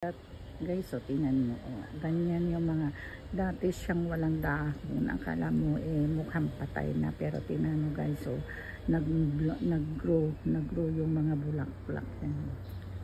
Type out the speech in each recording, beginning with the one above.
At guys, so tingnan mo, ganyan yung mga dati siyang walang dahon. Akala mo mukhang patay na, pero tingnan mo guys, so nag-grow yung mga bulaklak yan.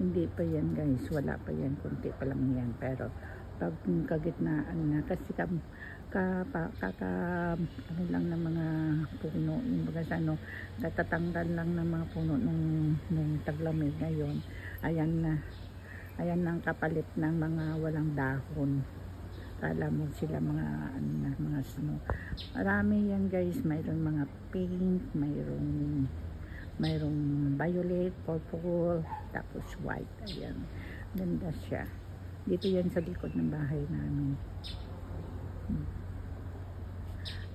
Hindi pa yan guys, wala pa yan, konti pa lang yan, pero pag kagitnaan na kasi ano lang ng mga puno, yung baga ano, katatanggal lang ng mga puno nung taglamig ngayon. Ayan ang kapalit ng mga walang dahon. Kala mo sila mga mga snow. Marami yan guys, mayroong mga pink, mayroong violet, purple, tapos white. Ayan, ganda siya. Dito yan sa likod ng bahay namin.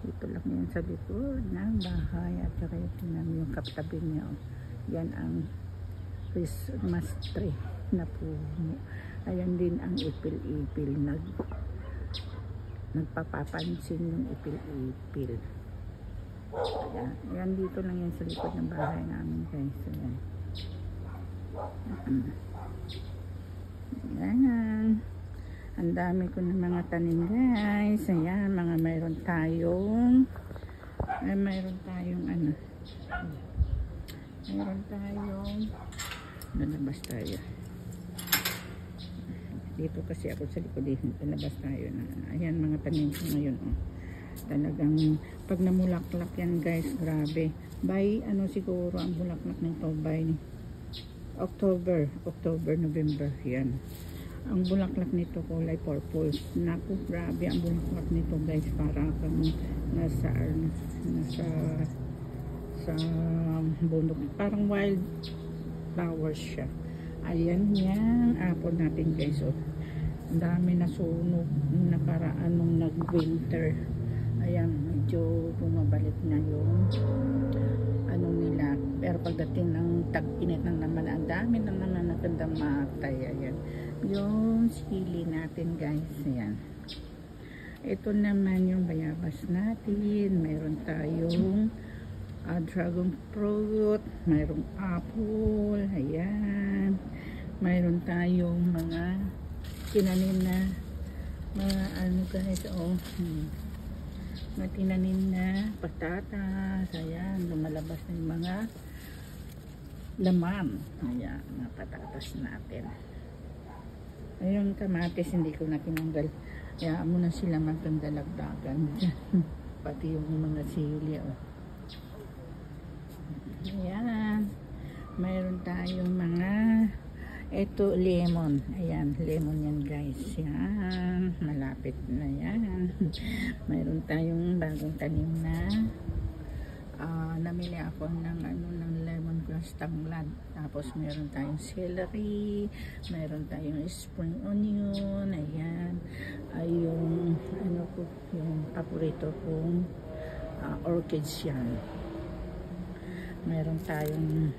Dito lang yan sa likod ng bahay. At saka yung katabi niya. Yan ang Christmas tree na puno. Ayan din ang ipil-ipil, nagpapapansin yung ipil-ipil. Ayan, dito lang yan sa likod ng bahay namin guys. Ayan, ang dami ko ng mga tanim guys. Ayan, mayroon tayong lalabas tayo dito kasi ako sa likod dito, lalabas tayo na. Ayan mga tanim ko ngayon, talagang pag namulaklak yan guys, grabe. By siguro ang bulaklak nito by October, November yan. Ang bulaklak nito kulay purple. Naku, grabe ang bulaklak nito guys, para kang nasa bundok, parang wild flowers siya. Ayan yung apple natin guys. Ang dami na sunog nakaraan nung nag-winter. Ayan, medyo bumabalik na yung nila. Pero pagdating ng tag-init na naman, ang dami na naman nagandang matay. Ayan, yung sili natin guys. Ayan. Ito naman yung bayabas natin. Mayroon tayong dragon fruit, mayroong apple, ayan, mayroon tayong mga tinanim na mga guys, mga tinanim na patatas. Ayan, lumalabas na yung mga laman. Ayan, mga patatas natin. Ayun, kamatis hindi ko na tinanggal, kaya mo na sila magdalagdagan. Pati yung mga sili. Ayan, mayroon tayong mga lemon. Ayan, lemon yan guys. Yan, malapit na yan. Mayroon tayong bagong tanim na namili ako ng lemongrass tanglad. Tapos mayroon tayong celery, mayroon tayong spring onion. Ayan, ay yung yung paborito kong orchids yan. Mayroon tayong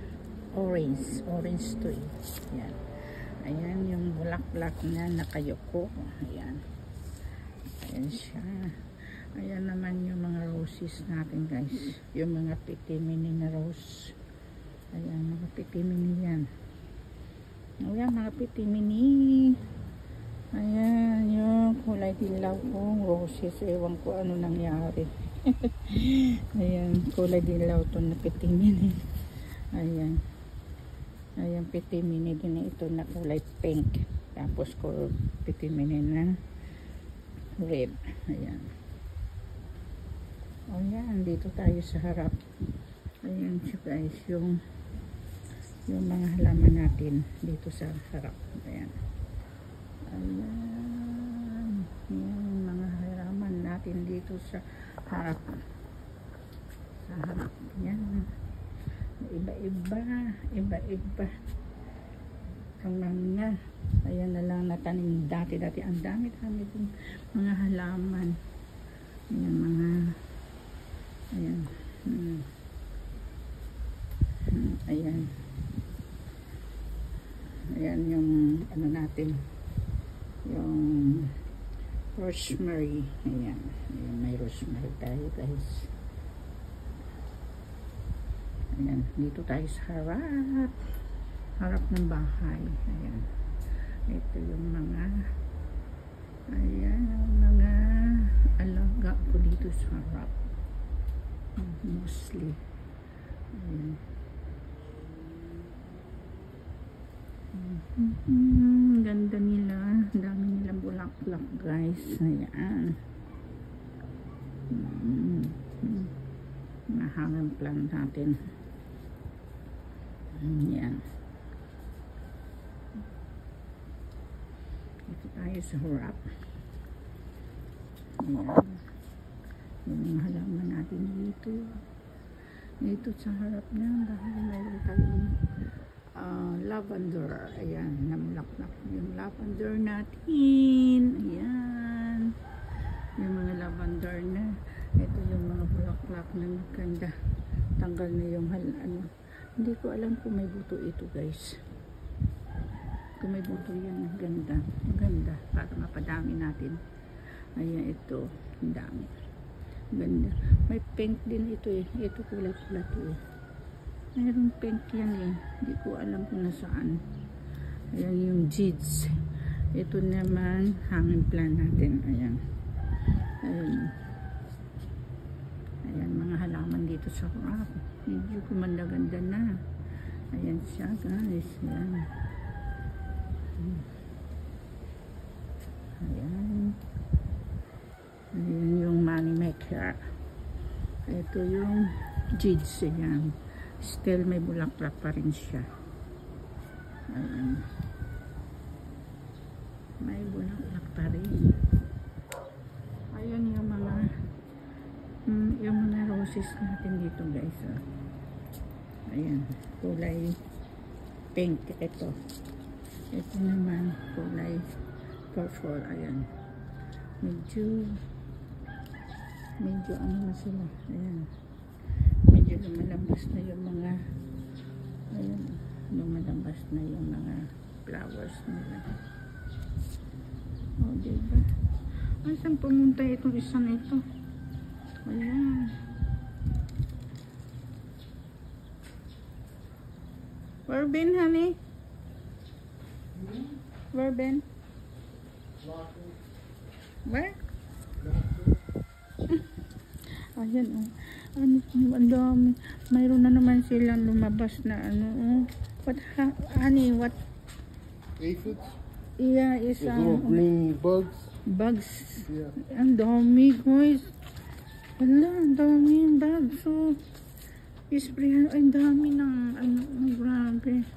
orange to eh. Ayan. Ayan yung bulaklak na nakayuko. Ayan. Ayan siya. Ayan naman yung mga roses natin guys. Yung mga pitimini na rose. Ayan, mga pitimini yan. Ayan, mga pitimini. Ayan, yung kulay dilaw kong roses. Ewan ko ano nangyari. Ayan, kulay dilaw to na pitimini. Ayan, pitimini din ito na kulay pink. Tapos pitimini na red. Ayan. Ayan, dito tayo sa harap. Ayan siya guys, yung mga halaman natin dito sa harap. Ayan. Ayan, yung mga halaman natin dito sa harap. Yan, iba-iba ang mga, ayan na lang natanim dati ang dami din mga halaman. Ayan, ayan yung natin, yung rosemary. Ayan, may rosemary tayo guys. Ayan, dito tayo sa harap ng bahay. Ayan. Ito yung mga, ayan, mga alaga ko dito sa harap. Mostly. Ayan. Ganda nila. Ang dami nilang bulaklak, guys. Ayan. Mahangang plant natin. Ayan. Ito tayo sa harap. Ayan. Yung halaman natin dito. Dito sa harap niya. Dahil mayroon tayong lavender. Ayan. Namulaklak yung lavender natin. Ayan. Yung mga lavender na. Ito yung mga bulaklak na maganda. Tanggal na yung ano. Hindi ko alam kung may buto ito, guys. Kung may buto yan, ganda. Maganda. Para mapadami natin. Ayan, ito. Ang dami. Ganda. May pink din ito eh. Ito kulay-kulay ito eh. Mayroong pink yan eh. Hindi ko alam kung nasaan. Ayan yung jades. Ito naman, hanging plant natin. Ayan. Ayan. Ayan, mga halaman dito sa harap. Medyo kumanda-ganda na. Ayan siya, guys. Ayan. Ayan. Ayan yung money maker. Ito yung jades. Ayan. Still may bulaklak pa rin siya. Ayan. May bulaklak pa rin. Ayan yung mga roses natin dito, guys. Ayan. Kulay pink. Ito. Ito naman kulay purple. Ayan. Medyo ano na sila. Ayan. Medyo lumalabas na yung mga, ayan, lumalabas na yung mga flowers nila. O, diba? Ay, saan pumunta itong isang ito? Ayan. Where been, honey? Where been? Where? Ayan, oh. Ano, ang dami. Mayroon na naman silang lumabas na ano, oh. What, honey, what? Aphids? Yeah, is little green bugs. Bugs. Yeah. Ang dami, guys. Wala, ang dami yung bugs. So, isprayan, ang dami ng, ano, grabe.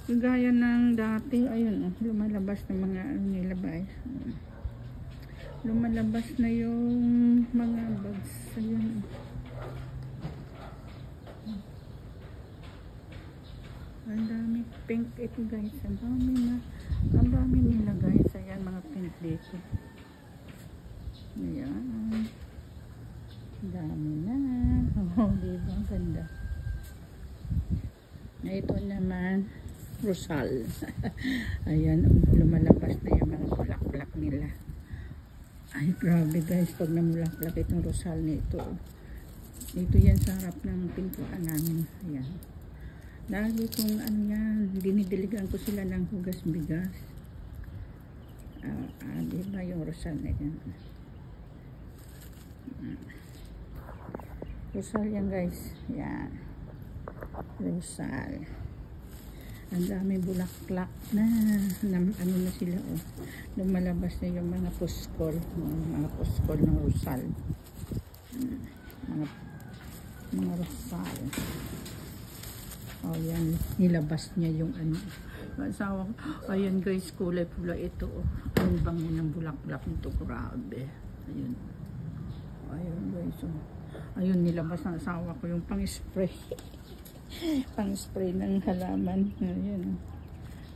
Gaya ng dati, ayun, oh, lumalabas ng mga, ano nila, guys. Lumalabas na yung mga bugs. Ayun. Ang dami pink ito, guys. Ang dami na. Ang dami nila, guys. Ayan, mga pink dito. Ayan. Ang dami na. Oh, diba? Ang ganda. Ito naman, Rosal. Ayan, lumalabas na yung mga bulaklak nila. Ay, grabe, guys. Pag namulaklak itong Rosal nito. Ito yan sa harap ng pintuan namin. Ayan. Lagi kong ano yan, dinidiligan ko sila ng hugas bigas. Diba yung Rosal na yan? Rosal yan, guys. Yan. Rosal. Ang dami bulaklak na ano na sila, oh. Lumalabas na yung mga puskol. Mga puskol ng Rosal. Mga Rosal. Oh, yan. Nilabas niya yung ano. Asawa ko. Ayan, guys, kulay pula ito. Oh. Ang bango ng bulaklak nito. Grabe. Ayun. Ayun, guys. Oh. Ayun, nilabas ng asawa ko yung pang-spray. Pang-spray ng halaman. Ayun.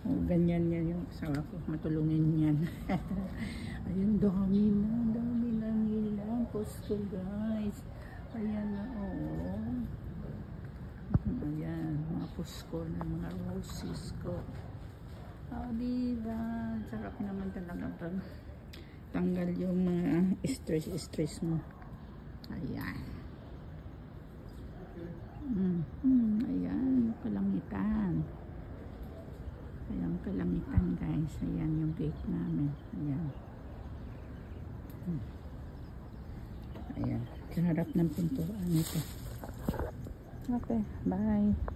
Oh, ganyan yan yung asawa ko. Matulungin yan. Ayun, dami na. Dami na nilang posto, guys. Ayan na, oh. Ayan, mga pusko ng mga roses ko. Diba? Sarap naman talaga pag tanggal yung mga stress mo. Ayan. Ayan, kalangitan. Walang kalangitan guys. Ayan yung gate namin. Ayan. Ayan. Sa harap ng pintuan ito. Okay, bye.